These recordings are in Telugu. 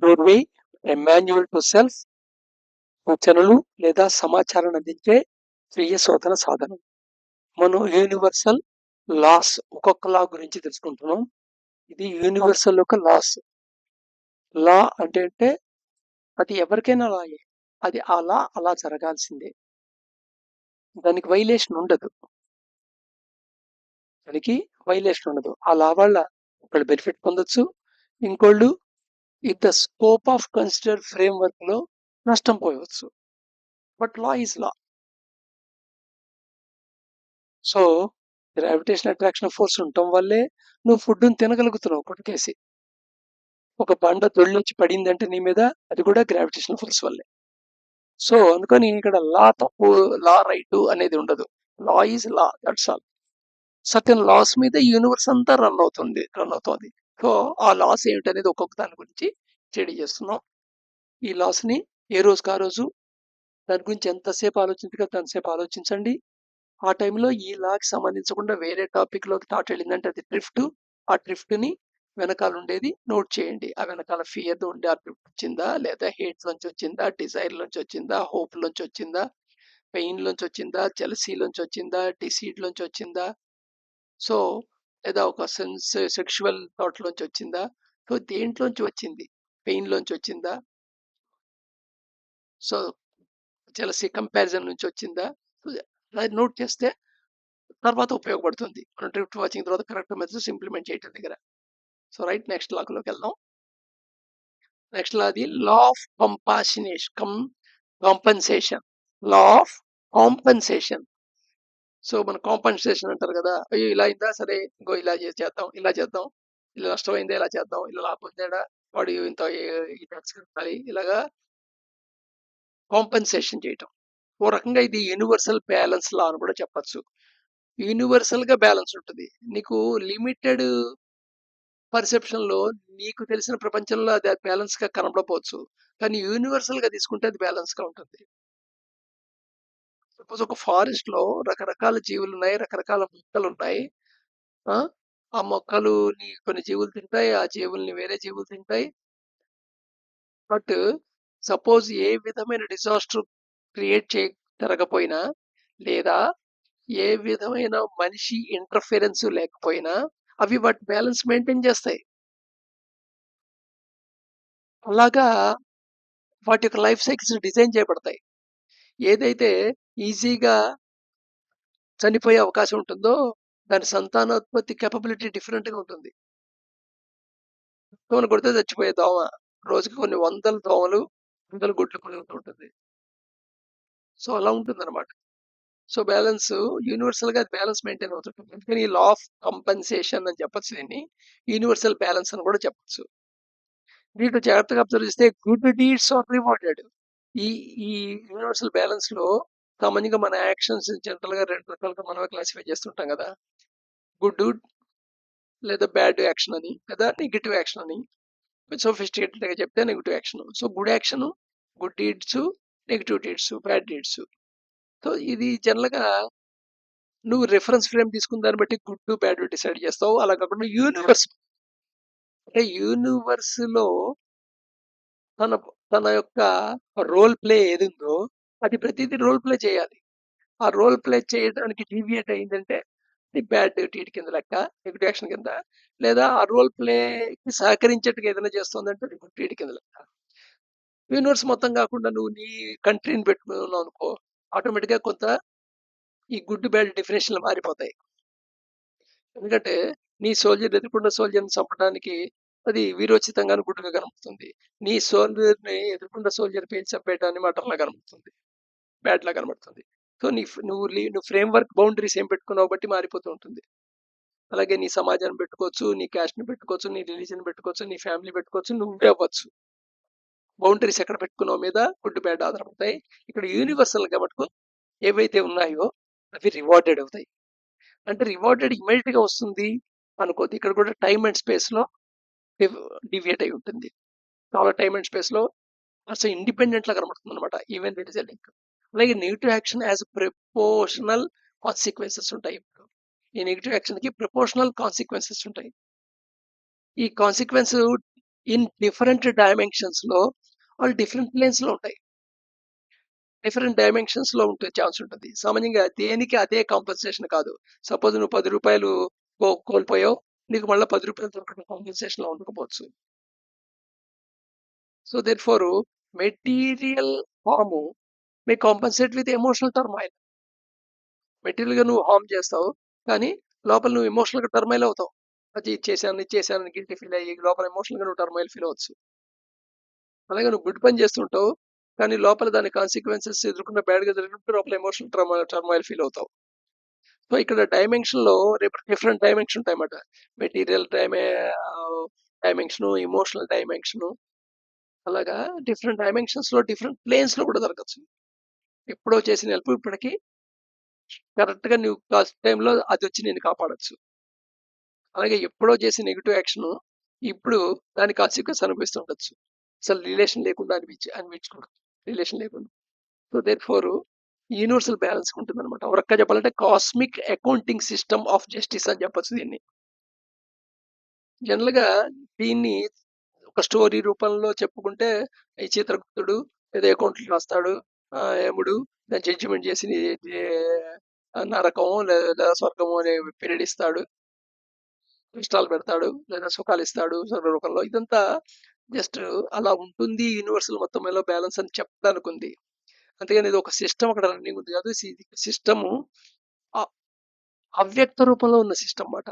Doorway, a manual to self, సూచనలు లేదా సమాచారాన్ని అందించే స్వీయ శోధన సాధనం. మనం యూనివర్సల్ లాస్ ఒక్కొక్క లా గురించి తెలుసుకుంటున్నాం. ఇది యూనివర్సల్ యొక్క లాస్. లా అంటే అది ఎవరికైనా లాయే. అది ఆ లా అలా జరగాల్సిందే. దానికి వైలేషన్ ఉండదు. దానికి వైలేషన్ ఉండదు. ఆ లా వల్ల ఒకళ్ళు బెనిఫిట్ పొందొచ్చు. ఇంకోళ్ళు if the scope of consider framework లో నష్టం పోయవచ్చు. But law is law. So gravitation attraction force ఉండటం వల్లే నువ్వు ఫుడ్ని తినగలుగుతున్నావు కొట్టుకేసి. ఒక బండ దొళ్ళొచ్చి పడిందంటే నీ మీద, అది కూడా గ్రావిటేషన్ ఫోర్స్ వల్లే. సో అందుకని ఇక్కడ లా తప్పు, లా రైట్ అనేది ఉండదు. Law is law, that's all. Certain laws మీద యూనివర్స్ అంతా రన్ అవుతుంది. సో ఆ లాస్ ఏమిటనేది ఒక్కొక్క దాని గురించి స్టడీ చేస్తున్నాం. ఈ లాస్ ని ఏ రోజుకి ఆ రోజు దాని గురించి ఎంతసేపు ఆలోచించగలిగితే అంతసేపు ఆలోచించండి. ఆ టైంలో ఈ లాకి సంబంధించకుండా వేరే టాపిక్ లోకి థాట్ వెళ్ళిందంటే అది డ్రిఫ్ట్. ఆ డ్రిఫ్ట్ ని వెనకాల ఉండేది నోట్ చేయండి. ఆ వెనకాల ఫియర్ ఉండే ఆ డ్రిఫ్ట్ వచ్చిందా, లేదా హేట్ నుంచి వచ్చిందా, డిజైర్ నుంచి వచ్చిందా, హోప్ నుంచి వచ్చిందా, పెయిన్ నుంచి వచ్చిందా, జెలసీ నుంచి వచ్చిందా, డిసీడ్ నుంచి వచ్చిందా, సో లేదా ఒక సెక్షువల్ థాట్ లోంచి వచ్చిందా, సో దేంట్లోంచి వచ్చింది, పెయిన్ లోంచి వచ్చిందా, సో జెలసీ కంపారిజన్ నుంచి వచ్చిందా, అది నోట్ చేస్తే తర్వాత ఉపయోగపడుతుంది మనం డ్రిఫ్ట్ వాచింగ్ తర్వాత కరెక్ట్ మెథడ్స్ ఇంప్లిమెంట్ చేయటం దగ్గర. సో రైట్, నెక్స్ట్ లాలోకి వెళ్దాం. నెక్స్ట్ లా అది law of compensation. Law of compensation. So మన కాంపన్సేషన్ అంటారు కదా, అయ్యో ఇలా అయిందా, సరే ఇంకో ఇలా చేద్దాం, ఇలా చేద్దాం, ఇలా నష్టమైందా ఇలా చేద్దాం, ఇలా లాభం పొందాడా వాడు ఇంత ఈ ట్యాక్స్ కట్టాలి, ఇలాగా కాంపన్సేషన్ చేయటం. ఓ రకంగా ఇది యూనివర్సల్ బ్యాలెన్స్ లా అని కూడా చెప్పచ్చు. యూనివర్సల్ గా బ్యాలెన్స్ ఉంటుంది. నీకు లిమిటెడ్ పర్సెప్షన్ లో నీకు తెలిసిన ప్రపంచంలో అది బ్యాలెన్స్ గా కనబడకపోవచ్చు, కానీ యూనివర్సల్ గా తీసుకుంటే అది బ్యాలెన్స్ గా ఉంటుంది. సపోజ్ ఒక ఫారెస్ట్ లో రకరకాల జీవులు ఉన్నాయి, రకరకాల మొక్కలు ఉన్నాయి. ఆ ఆ మొక్కలు కొన్ని జీవులు తింటాయి, ఆ జీవుల్ని వేరే జీవులు తింటాయి. బట్ సపోజ్ ఏ విధమైన డిజాస్టర్ క్రియేట్ జరగపోయినా, లేదా ఏ విధమైన మనిషి ఇంటర్ఫిరెన్స్ లేకపోయినా అవి వాటి బ్యాలెన్స్ మెయింటైన్ చేస్తాయి. అలాగా వాటి యొక్క లైఫ్ సైకిల్స్ డిజైన్ చేయబడతాయి. ఏదైతే ఈజీగా చనిపోయే అవకాశం ఉంటుందో దాని సంతానోత్పత్తి కెపబిలిటీ డిఫరెంట్ గా ఉంటుంది. దోమను కొడితే చచ్చిపోయే దోమ రోజుకి కొన్ని వందల దోమలు, వందల గుడ్లు కొడుతూ ఉంటుంది. సో అలా ఉంటుంది అనమాట. సో బ్యాలెన్స్ యూనివర్సల్ గా బ్యాలెన్స్ మెయింటైన్ అవుతుంటుంది. అందుకని లా ఆఫ్ కంపన్సేషన్ అని చెప్పచ్చు, దీన్ని యూనివర్సల్ బ్యాలెన్స్ అని కూడా చెప్పచ్చు. వీటిని జాగ్రత్తగా అబ్జర్వ్ చేస్తే గుడ్ డీడ్స్ ఆర్ రివార్డెడ్. ఈ ఈ యూనివర్సల్ బ్యాలెన్స్ లో సామాన్యంగా మన యాక్షన్స్ జనరల్ గా రెండు రకాలుగా మనమే క్లాసిఫై చేస్తుంటాం కదా, గుడ్ లేదా బ్యాడ్ యాక్షన్ అని, లేదా నెగిటివ్ యాక్షన్ అని. సోఫిస్టికేటెడ్ గా చెప్తే negative action. So good action, good deeds, negative deeds, bad deeds. So ఇది జనరల్ గా నువ్వు రిఫరెన్స్ ఫ్రేమ్ తీసుకున్న దాన్ని బట్టి గుడ్ బ్యాడ్ డిసైడ్ చేస్తావు. అలా కాకుండా యూనివర్స్, అంటే యూనివర్స్ లో తన తన యొక్క రోల్ ప్లే ఏది ఉందో అది ప్రతిదీ రోల్ ప్లే చేయాలి. ఆ రోల్ ప్లే చేయడానికి డీవియేట్ అయిందంటే అది బ్యాడ్ డీడ్ కింద లెక్క, నెగిటివ్ యాక్షన్ కింద. లేదా ఆ రోల్ ప్లేకి సహకరించేట్టుగా ఏదైనా చేస్తుందంటే అది గుడ్ డీడ్ కింద లెక్క. యూనివర్స్ మొత్తం కాకుండా నువ్వు నీ కంట్రీని పెట్టుకున్నావు అనుకో, ఆటోమేటిక్ గా కొంత ఈ గుడ్ బ్యాడ్ డెఫినేషన్లు మారిపోతాయి. ఎందుకంటే నీ సోల్జర్ ఎదుర్కొన్న సోల్జర్ని చంపడానికి అది వీరోచితంగాను గుడ్డుగా కనబడుతుంది. నీ సోల్జర్ని ఎదుర్కొన్న సోల్జర్ పేరు చంపేయడాన్ని మటర్లా కనబడుతుంది, బ్యాడ్ లా కనబడుతుంది. సో నువ్వు ఫ్రేమ్ వర్క్ బౌండరీస్ ఏం పెట్టుకున్నావు బట్టి మారిపోతూ ఉంటుంది. అలాగే నీ సమాజాన్ని పెట్టుకోవచ్చు, నీ క్యాస్ట్ ని పెట్టుకోవచ్చు, నీ రిలీజన్ పెట్టుకోవచ్చు, నీ ఫ్యామిలీ పెట్టుకోవచ్చు, నువ్వే అవ్వచ్చు. బౌండరీస్ ఎక్కడ పెట్టుకున్నావు మీద గుడ్ బ్యాడ్ ఆధారపడతాయి. ఇక్కడ యూనివర్సల్ గా మటుకు ఏవైతే ఉన్నాయో అవి రివార్డెడ్ అవుతాయి. అంటే రివార్డెడ్ ఇమీడియట్ గా వస్తుంది అనుకోద్ది. ఇక్కడ కూడా టైమ్ అండ్ స్పేస్ లో డివియేట్ అయి ఉంటుంది. చాలా టైమ్ అండ్ స్పేస్ లో అసలు ఇండిపెండెంట్ లా కనబడుతుంది అనమాట, even that is a link. అలాగే negative action as proportional consequences ఉంటాయి. ఈ నెగిటివ్ యాక్షన్ కి ప్రపోర్షనల్ కాన్సిక్వెన్సెస్ ఉంటాయి. ఈ కాన్సిక్వెన్స్ ఇన్ డిఫరెంట్ డైమెన్షన్స్‌లో వాళ్ళు డిఫరెంట్ ప్లేన్స్‌లో ఉంటాయి. డిఫరెంట్ డైమెన్షన్స్‌లో ఉంటే ఛాన్స్ ఉంటుంది. సామాన్యంగా దేనికి అదే కాంపెన్సేషన్ కాదు. సపోజ్ నువ్వు రూ. 10 కోల్పోయావు. నీకు మళ్ళా రూ. 10 దొరకడం కాంపెన్సేషన్‌లో ఉండకపోవచ్చు. So therefore material harm may compensate with emotional turmoil. మెటీరియల్‌గా నువ్వు హార్మ్ చేస్తావు. కానీ లోపల నువ్వు ఎమోషనల్‌గా టర్మాయిల్ అవుతావు. అది ఇది చేశాను అని గిల్టీ ఫీల్ అయ్యి లోపల ఎమోషనల్‌గా నువ్వు టర్మాయిల్ ఫీల్ అవ్వచ్చు. అలాగే నువ్వు గుడ్ పని చేస్తుంటావు. కానీ లోపల దాని కాన్సిక్వెన్సెస్ ఎదుర్కొన్న బ్యాడ్‌గా జరిగినప్పుడు లోపల ఎమోషనల్ టర్మాయిల్ ఫీల్ అవుతావు. సో ఇక్కడ డైమెన్షన్‌లో డిఫరెంట్ డైమెన్షన్ ఉంటాయన్నమాట. మెటీరియల్ డైమెన్షను, ఎమోషనల్ డైమెన్షను అలాగా డిఫరెంట్ డైమెన్షన్స్‌లో డిఫరెంట్ ప్లేన్స్‌లో కూడా దొరకచ్చు. ఎప్పుడో చేసిన హెల్ప్ ఇప్పటికి కరెక్ట్‌గా నువ్వు కాస్ట్ టైమ్‌లో అదొచ్చి నిన్ను కాపాడొచ్చు. అలాగే ఎప్పుడో చేసిన నెగెటివ్ యాక్షను ఇప్పుడు దాని కాన్సిక్వెన్స్ అనుభవిస్తూ ఉండొచ్చు. అసలు రిలేషన్ లేకుండా అనిపించుకోవడం. రిలేషన్ లేకుండా. సో దేర్‌ఫోర్ యూనివర్సల్ బ్యాలెన్స్ ఉంటుందన్నమాట. ఒక రకంగా చెప్పాలంటే cosmic accounting system of justice అని చెప్పొచ్చు దీన్ని. జనరల్‌గా దీన్ని ఒక స్టోరీ రూపంలో చెప్పుకుంటే ఈ చిత్రగుప్తుడు ఏదో అకౌంట్లు రాస్తాడు. యముడు దాన్ని జడ్జిమెంట్ చేసి నరకమో లేదా స్వర్గమో అనే పీరియడ్ ఇస్తాడు. కష్టాలు పెడతాడు లేదా సుఖాలు ఇస్తాడు స్వర్గ రూపంలో. ఇదంతా జస్ట్ అలా ఉంటుంది యూనివర్సల్ మొత్తం మీద బ్యాలెన్స్ అని చెప్పడానికి ఉంది. అంతేగాని ఇది ఒక సిస్టమ్ అక్కడ రన్నింగ్ ఉంది కాదు. ఇది సిస్టము అవ్యక్త రూపంలో ఉన్న సిస్టమ్ మాట.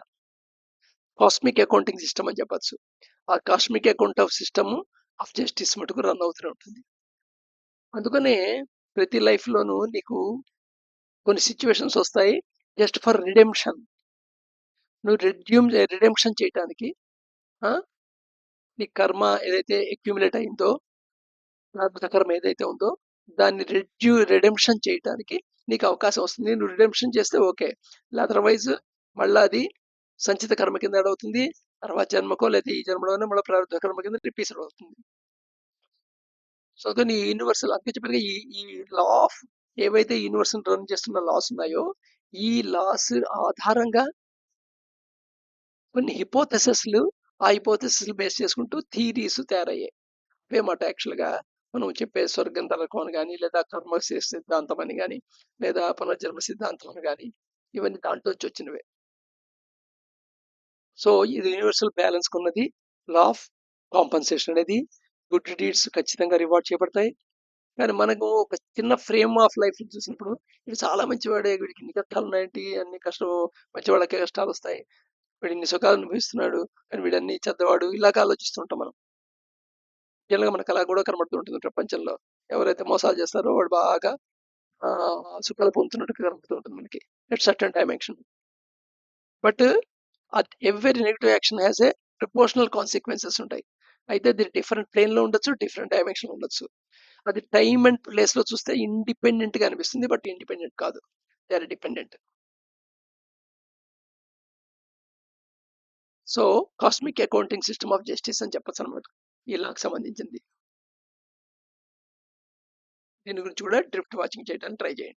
కాస్మిక్ అకౌంటింగ్ సిస్టమ్ అని చెప్పొచ్చు. ఆ cosmic account of system of justice మటుకు రన్ అవుతూనే ఉంటుంది. అందుకనే ప్రతి లైఫ్‌లోనూ నీకు కొన్ని సిట్యుయేషన్స్ వస్తాయి. Just for redemption. నువ్వు రిడెంప్షన్ చేయటానికి ఆ! నీ కర్మ ఏదైతే అక్యుములేట్ అయిందో, ప్రారంభ కర్మ ఏదైతే ఉందో దాన్ని రిడెంప్షన్ చేయటానికి నీకు అవకాశం వస్తుంది. నువ్వు రిడెంప్షన్ చేస్తే ఓకే. అదర్‌వైజ్ మళ్ళా అది సంచిత కర్మ కింద యాడ్ అవుతుంది. తర్వాత జన్మకో లేదా ఈ జన్మలోనే మళ్ళీ ప్రారంభ కర్మ కింద రిపీటెడ్ అవుతుంది. సో, అందుకని యూనివర్సల్ అందుకే చెప్పానుగా ఈ ఈ లా ఆఫ్ ఏవైతే యూనివర్స్‌ని రన్ చేస్తున్న లాస్ ఉన్నాయో, ఈ లాస్ ఆధారంగా కొన్ని ఆ హిపోథెసిస్‌లు బేస్ చేసుకుంటూ థియరీస్ తయారయ్యాయి. అవే మాట యాక్చువల్‌గా మనం చెప్పే స్వర్గం నరకం అని గాని, లేదా కర్మ సిద్ధాంతం అని గాని, లేదా పునర్జన్మ సిద్ధాంతం అని గాని, ఇవన్నీ దాంట్లోంచి వచ్చినవే. సో, ఇది యూనివర్సల్ బ్యాలెన్స్‌కున్నది లా ఆఫ్ కాంపెన్సేషన్ అనేది గుడ్ డీడ్స్ ఖచ్చితంగా రివార్డ్ చేయబడతాయి. కానీ మనకు ఒక చిన్న ఫ్రేమ్ ఆఫ్ లైఫ్ చూసినప్పుడు వీడు చాలా మంచివాడే, వీడికి ఇన్ని కష్టాలు ఉన్నాయేంటి, అన్ని కష్టం మంచివాళ్ళకే కష్టాలు వస్తాయి. వీడు ఇన్ని సుఖాలు అనుభవిస్తున్నాడు, కానీ వీడన్ని చెడ్డవాడు ఇలాగ ఆలోచిస్తుంటాం మనం. జనరల్‌గా మనకు అలా కూడా కనబడుతూ ఉంటుంది ప్రపంచంలో. ఎవరైతే మోసాలు చేస్తారో వాడు బాగా సుఖాలు పొందుతున్నట్టు కనబడుతూ ఉంటుంది మనకి. At certain dimension. But every negative action has a proportional consequences ఉంటాయి. అయితే అది డిఫరెంట్ ప్లేన్‌లో ఉండొచ్చు, డిఫరెంట్ డైమెన్షన్‌లో ఉండొచ్చు. అది టైమ్ అండ్ ప్లేస్‌లో చూస్తే ఇండిపెండెంట్‌గా అనిపిస్తుంది. బట్ ఇండిపెండెంట్ కాదు. They are dependent. So, cosmic accounting system of justice అని చెప్పొచ్చనమాట. ఈ లాకి సంబంధించింది. దీని గురించి కూడా డ్రిఫ్ట్ వాచింగ్ చేయడానికి ట్రై చేయండి.